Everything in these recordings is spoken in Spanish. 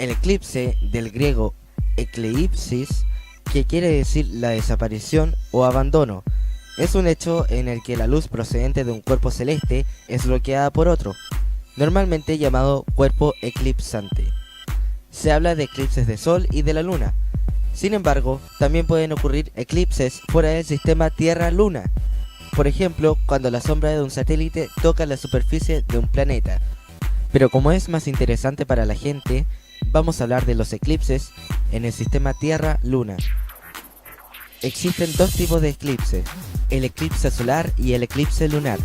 El eclipse, del griego ekleipsis, que quiere decir la desaparición o abandono, es un hecho en el que la luz procedente de un cuerpo celeste es bloqueada por otro, normalmente llamado cuerpo eclipsante. Se habla de eclipses de Sol y de la Luna. Sin embargo, también pueden ocurrir eclipses fuera del sistema Tierra-Luna. Por ejemplo, cuando la sombra de un satélite toca la superficie de un planeta. Pero como es más interesante para la gente, vamos a hablar de los eclipses en el sistema Tierra-Luna. Existen dos tipos de eclipse, el eclipse solar y el eclipse lunar.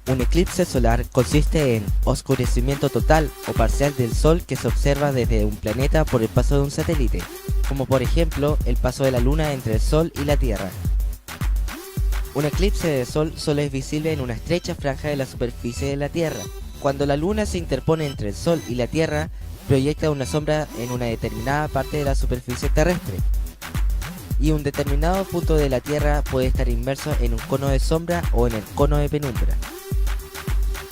Un eclipse solar consiste en oscurecimiento total o parcial del Sol que se observa desde un planeta por el paso de un satélite, como por ejemplo el paso de la Luna entre el Sol y la Tierra. Un eclipse de Sol solo es visible en una estrecha franja de la superficie de la Tierra. Cuando la Luna se interpone entre el Sol y la Tierra, proyecta una sombra en una determinada parte de la superficie terrestre. Y un determinado punto de la Tierra puede estar inmerso en un cono de sombra o en el cono de penumbra.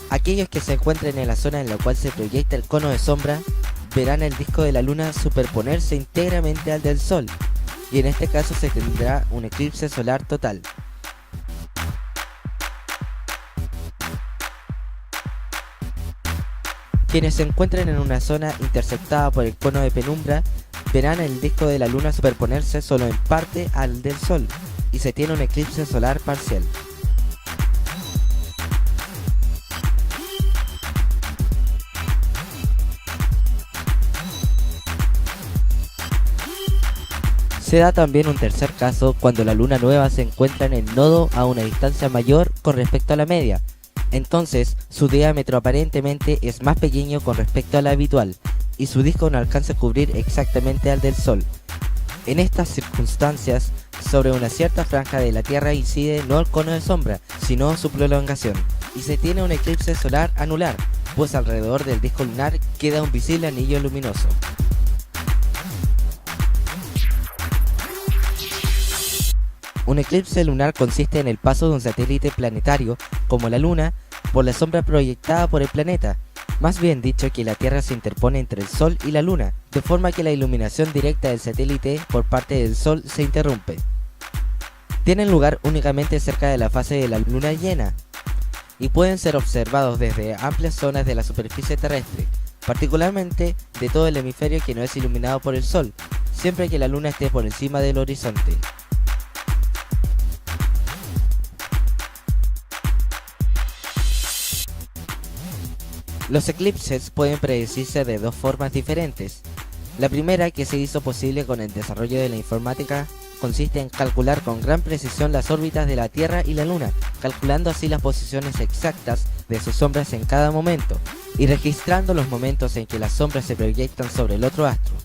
Aquellos que se encuentren en la zona en la cual se proyecta el cono de sombra verán el disco de la Luna superponerse íntegramente al del Sol, y en este caso se tendrá un eclipse solar total. Quienes se encuentren en una zona interceptada por el cono de penumbra verán el disco de la Luna superponerse solo en parte al del Sol, y se tiene un eclipse solar parcial. Se da también un tercer caso cuando la luna nueva se encuentra en el nodo a una distancia mayor con respecto a la media. Entonces, su diámetro aparentemente es más pequeño con respecto al habitual, y su disco no alcanza a cubrir exactamente al del Sol. En estas circunstancias, sobre una cierta franja de la Tierra incide no el cono de sombra, sino su prolongación, y se tiene un eclipse solar anular, pues alrededor del disco lunar queda un visible anillo luminoso. Un eclipse lunar consiste en el paso de un satélite planetario, como la Luna, por la sombra proyectada por el planeta. Más bien dicho, que la Tierra se interpone entre el Sol y la Luna, de forma que la iluminación directa del satélite por parte del Sol se interrumpe. Tienen lugar únicamente cerca de la fase de la Luna llena, y pueden ser observados desde amplias zonas de la superficie terrestre, particularmente de todo el hemisferio que no es iluminado por el Sol, siempre que la Luna esté por encima del horizonte. Los eclipses pueden predecirse de dos formas diferentes. La primera, que se hizo posible con el desarrollo de la informática, consiste en calcular con gran precisión las órbitas de la Tierra y la Luna, calculando así las posiciones exactas de sus sombras en cada momento, y registrando los momentos en que las sombras se proyectan sobre el otro astro.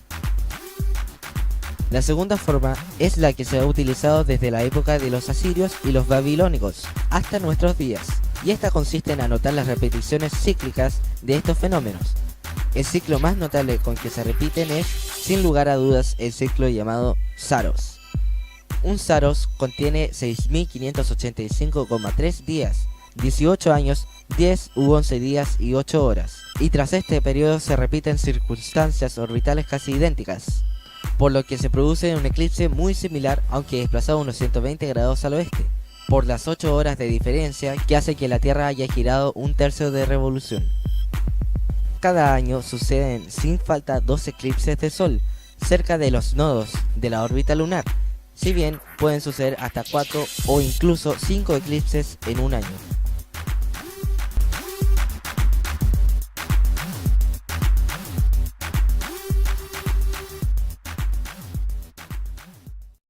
La segunda forma es la que se ha utilizado desde la época de los asirios y los babilónicos hasta nuestros días, y esta consiste en anotar las repeticiones cíclicas de estos fenómenos. El ciclo más notable con que se repiten es, sin lugar a dudas, el ciclo llamado Saros. Un Saros contiene 6.585,3 días, 18 años, 10 u 11 días y 8 horas, y tras este periodo se repiten circunstancias orbitales casi idénticas, por lo que se produce un eclipse muy similar, aunque desplazado unos 120 grados al oeste, por las 8 horas de diferencia que hace que la Tierra haya girado un tercio de revolución. Cada año suceden sin falta 2 eclipses de Sol, cerca de los nodos de la órbita lunar, si bien pueden suceder hasta 4 o incluso 5 eclipses en un año.